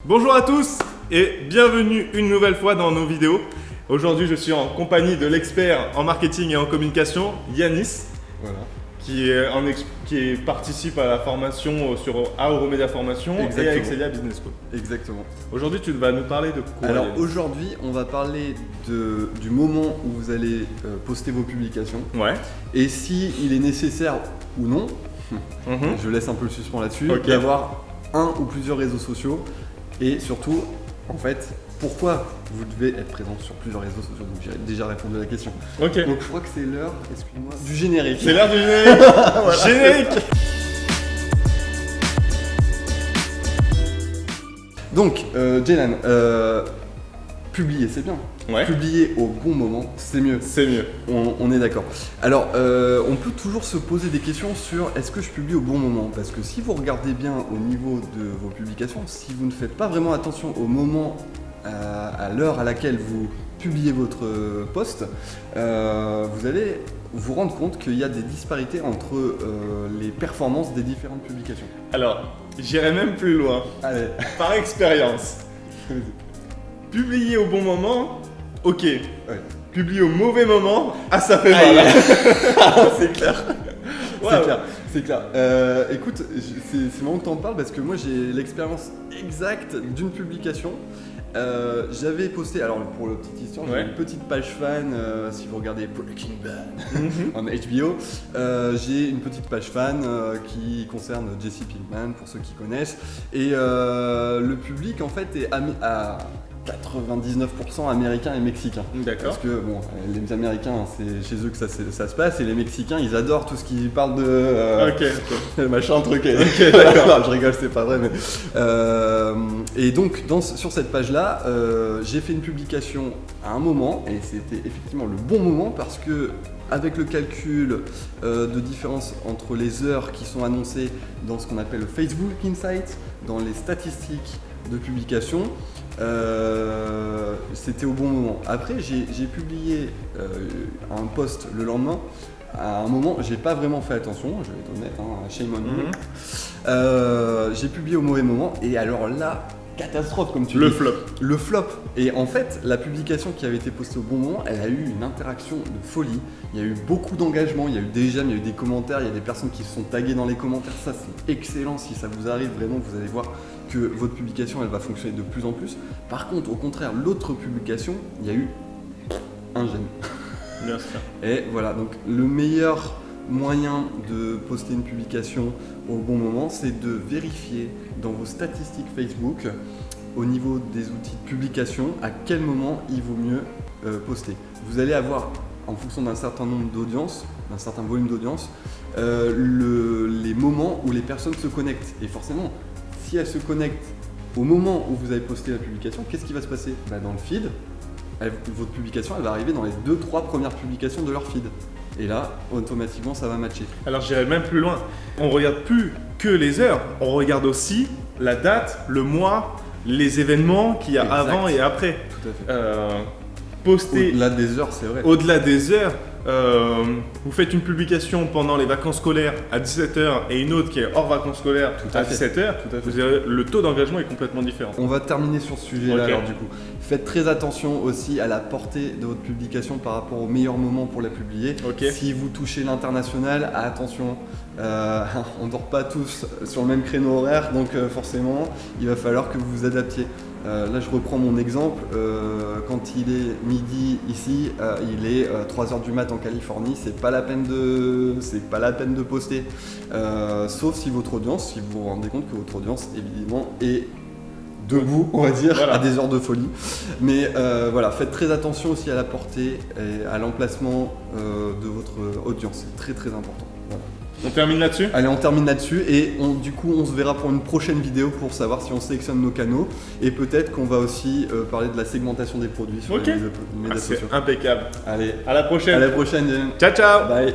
Bonjour à tous et bienvenue une nouvelle fois dans nos vidéos. Aujourd'hui, je suis en compagnie de l'expert en marketing et en communication, Yanis, Voilà. qui participe à la formation sur AORO Media Formation et à Excelia Business School. Exactement. Aujourd'hui, tu vas nous parler de quoi? Alors Yanis? aujourd'hui, on va parler du moment où vous allez poster vos publications Ouais. et si il est nécessaire ou non, je laisse un peu le suspens là-dessus, Ok. d'avoir un ou plusieurs réseaux sociaux et surtout, en fait, pourquoi vous devez être présent sur plusieurs réseaux sociaux. Donc j'ai déjà répondu à la question. Ok. Donc je crois que c'est l'heure, excuse-moi, du générique. C'est l'heure du générique. Voilà. Générique. Donc, Jaylan, publier c'est bien. Ouais. Publier au bon moment, c'est mieux. C'est mieux. On est d'accord. Alors, on peut toujours se poser des questions sur est-ce que je publie au bon moment? Parce que si vous regardez bien au niveau de vos publications, si vous ne faites pas vraiment attention au moment, à l'heure à laquelle vous publiez votre post, vous allez vous rendre compte qu'il y a des disparités entre les performances des différentes publications. Alors, j'irai même plus loin. Allez. Par expérience. Publier au bon moment, ok. Ouais. Publier au mauvais moment, ça fait mal. C'est clair. Wow. C'est clair. Écoute, c'est marrant que tu en parles parce que moi j'ai l'expérience exacte d'une publication. J'avais posté, alors pour la petite histoire, j'ai une petite page fan, si vous regardez Breaking Bad en HBO, j'ai une petite page fan qui concerne Jesse Pinkman pour ceux qui connaissent. Et le public en fait est à 99% américains et mexicains. D'accord. Parce que bon, les Américains, c'est chez eux que ça se passe, et les Mexicains, ils adorent tout ce qui parle de machin truc. Ok, d'accord. Non, je rigole, c'est pas vrai. Mais, et donc, sur cette page-là, j'ai fait une publication à un moment, et c'était effectivement le bon moment parce que avec le calcul de différence entre les heures qui sont annoncées dans ce qu'on appelle le Facebook Insight, dans les statistiques de publication, c'était au bon moment. Après, j'ai publié un post le lendemain. À un moment, j'ai pas vraiment fait attention, je vais être honnête, shame on me. J'ai publié au mauvais moment, et alors là, catastrophe comme tu dis. Le flop. Le flop. Et en fait, la publication qui avait été postée au bon moment, elle a eu une interaction de folie. Il y a eu beaucoup d'engagement, il y a eu des j'aime, il y a eu des commentaires, il y a des personnes qui se sont taguées dans les commentaires. Ça, c'est excellent. Si ça vous arrive, vraiment, vous allez voir que votre publication, elle va fonctionner de plus en plus. Par contre, au contraire, l'autre publication, il y a eu un j'aime. Bien sûr. Et voilà, donc le meilleur moyen de poster une publication au bon moment, c'est de vérifier dans vos statistiques Facebook, au niveau des outils de publication, à quel moment il vaut mieux poster. Vous allez avoir, en fonction d'un certain nombre d'audiences, d'un certain volume d'audience, les moments où les personnes se connectent. Et forcément, si elles se connectent au moment où vous avez posté la publication, qu'est-ce qui va se passer? Dans le feed, votre publication, elle va arriver dans les 2-3 premières publications de leur feed. Et là, automatiquement, ça va matcher. Alors j'irai même plus loin. On regarde plus que les heures, on regarde aussi la date, le mois, les événements qu'il y a avant et après. Tout à fait. Poster Au-delà des heures, c'est vrai. au-delà des heures. Vous faites une publication pendant les vacances scolaires à 17h et une autre qui est hors vacances scolaires à 17h. Vous avez, le taux d'engagement est complètement différent. On va terminer sur ce sujet-là Ok. alors du coup. Faites très attention aussi à la portée de votre publication par rapport au meilleur moment pour la publier. Ok. Si vous touchez l'international, attention, on ne dort pas tous sur le même créneau horaire, donc forcément, il va falloir que vous vous adaptiez. Là, je reprends mon exemple. Quand il est midi ici, il est 3h du mat en Californie. C'est pas la peine de poster. Sauf si votre audience, si vous vous rendez compte que votre audience, évidemment, est debout, on va dire, Voilà. à des heures de folie. Mais voilà, faites très attention aussi à la portée et à l'emplacement de votre audience. C'est très très important. Voilà. On termine là-dessus? Allez, on termine là-dessus et du coup on se verra pour une prochaine vidéo pour savoir si on sélectionne nos canaux, et peut-être qu'on va aussi parler de la segmentation des produits sur les médias C'est sociaux. impeccable. Allez, À la prochaine. à la prochaine. Ciao ciao. Bye.